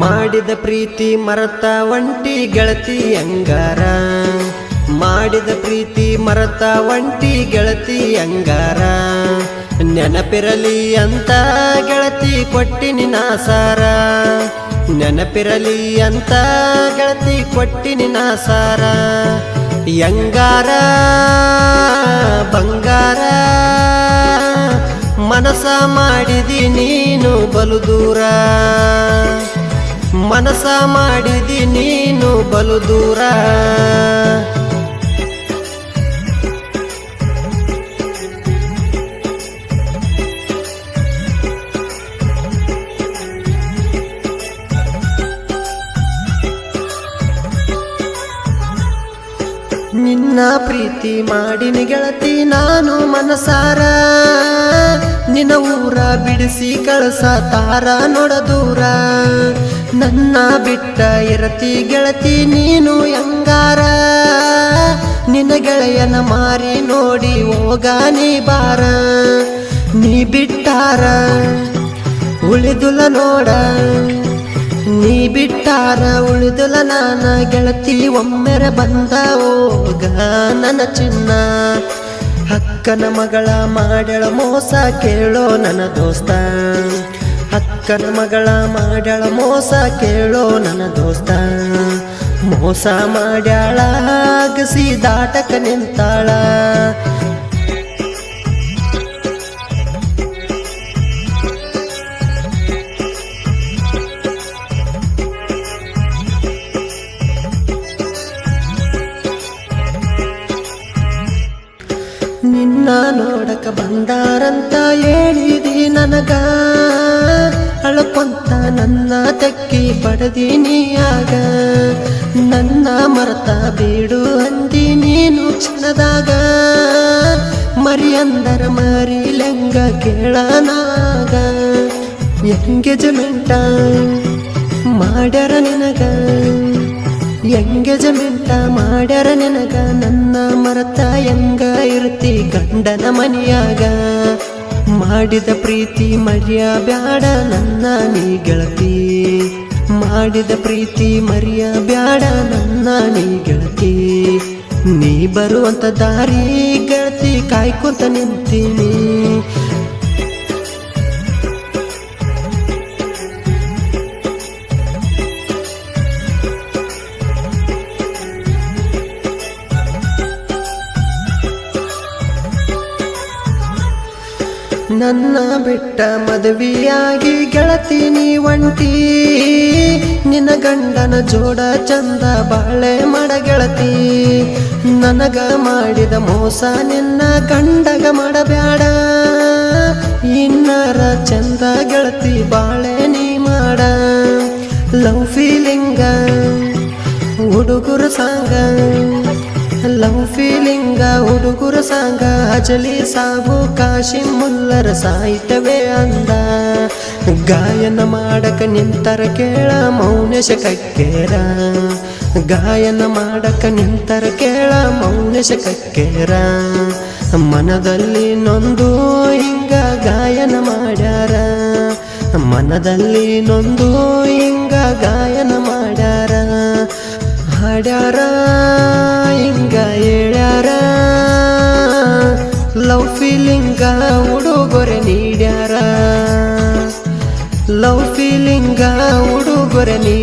ಮಾಡಿದ ಪ್ರೀತಿ ಮರತ ಒಂಟಿ ಗೆಳತಿ ಅಂಗಾರ ಮಾಡಿದ ಪ್ರೀತಿ ಮರತ ಒಂಟಿ ಗೆಳತಿ ಅಂಗಾರ ನೆನಪಿರಲಿ ಅಂತ ಗೆಳತಿ ಕೊಟ್ಟಿನಿ ನಾಸಾರ ನೆನಪಿರಲಿ ಅಂತ ಗೆಳತಿ ಕೊಟ್ಟಿನಿ ನಾಸಾರ ಅಂಗಾರ ಬಂಗಾರ ಮನಸ ಮಾಡಿದಿ ನೀನು ಬಲು ದೂರ ಮನಸ ಮಾಡಿದಿ ನೀನು ಬಲು ದೂರ ನಿನ್ನ ಪ್ರೀತಿ ಮಾಡಿನಿ ಗೆಳತಿ ನಾನು ಮನಸಾರ ನಿನ್ನ ಊರ ಬಿಡಿಸಿ ಕಳಸ ತಾರ ನೋಡದೂರ ನನ್ನ ಬಿಟ್ಟ ಇರತಿ ಗೆಳತಿ ನೀನು ಅಂಗಾರ ನಿನ್ನ ಗೆಳೆಯನ ಮಾರಿ ನೋಡಿ ಹೋಗ ನೀ ಬಾರ ನೀ ಬಿಟ್ಟಾರ ಉಳಿದುಲ ನೋಡ ನೀ ಬಿಟ್ಟಾರ ಉಳಿದುಲ ನಾನ ಗೆಳತಿ ಒಮ್ಮೆರೆ ಬಂದ ಹೋಗ ನನ್ನ ಚಿನ್ನ ಅಕ್ಕನ ಮಗಳ ಮಾಡ್ಯಾಳ ಮೋಸ ಕೇಳೋ ನನ್ನ ದೋಸ್ತ ಅಕ್ಕನ ಮಗಳ ಮಾಡ್ಯಾಳ ಮೋಸ ಕೇಳೋ ನನ್ನ ದೋಸ್ತ ಮೋಸ ಮಾಡ್ಯಾಳ ಅಗಸಿ ದಾಟಕ ನಿಂತಾಳ ನಿನ್ನ ನೋಡಕ ಬಂದಾರಂತ ಹೇಳಿದಿ ನನಗ ಅಳಕೊಂತ ನನ್ನ ತೆಕ್ಕಿ ಪಡೆದಿನಿಯಾಗ ನನ್ನ ಮರತ ಬೀಡು ಅಂದಿ ನೀನು ಕ್ಷಣದಾಗ ಮರಿ ಅಂದರ ಮರಿಲೆಂಗ ಕೇಳನಾಗ ಎಂಗೇಜ್ಮೆಂಟ ಮಾಡ್ಯಾರ ನಿನಗ ಎಂಗೇಜ್ಮೆಂಟ ಮಾಡ್ಯಾರ ನಿನಗ ನನ್ನ ಮರತ ಹೆಂಗ ಇರ್ತಿ ಗಂಡನ ಮನೆಯಾಗ ಮಾಡಿದ ಪ್ರೀತಿ ಮರ್ಯ ಬ್ಯಾಡ ನನ್ನ ನೀ ಗೆಳತಿ ಮಾಡಿದ ಪ್ರೀತಿ ಮರ್ಯ ಬ್ಯಾಡ ನನ್ನ ನೀ ಗೆಳತಿ ನೀ ಬರುವಂತ ದಾರಿ ಗೆಳತಿ ಕಾಯ್ಕೊಂತ ನಿಂತೀನಿ ನನ್ನ ಬಿಟ್ಟ ಮದುವೆಯಾಗಿ ಗೆಳತಿ ನೀ ಒಂಟಿ ನಿನ್ನ ಗಂಡನ ಜೋಡ ಚಂದ ಬಾಳೆ ಮಾಡ ಗೆಳತಿ ನನಗ ಮಾಡಿದ ಮೋಸ ನಿನ್ನ ಗಂಡಗ ಮಾಡಬ್ಯಾಡ ಇನ್ನರ ಚಂದ ಗೆಳತಿ ಬಾಳೆ ನೀ ಮಾಡ ಲವ್ ಫೀಲಿಂಗ ಹುಡುಗರ ಸಾಂಗ ಲವ್ ಫೀಲಿಂಗ ಹುಡುಗರ ಸಾಂಗ ಅಜಲಿ ಸಾಬು ಕಾಶಿ ಮುಲ್ಲರ ಸಾಹಿತ್ಯವೇ ಅಂದ ಗಾಯನ ಮಾಡಕ ನಿಂತರ ಕೇಳ ಮೌನೇಶ ಕಕ್ಕೇರ ಗಾಯನ ಮಾಡಕ ನಿಂತರ ಕೇಳ ಮೌನೇಶ ಕಕ್ಕೇರ ಮನದಲ್ಲಿ ನೊಂದು ಹಿಂಗ ಗಾಯನ ಮಾಡ್ಯಾರ ಮನದಲ್ಲಿ ನೊಂದು ಹಿಂಗ ಗಾಯನ ಮಾಡ್ಯಾರ ಹಾಡ್ಯಾರ ಹಿಂಗ ಹೇಳ್ಯಾರ ಲವ್ ಫೀಲಿಂಗ ಹುಡುಗೊರೆ ನೀಡ್ಯಾರ ಲವ್ ಫೀಲಿಂಗ ಹುಡುಗೊರೆ ನೀ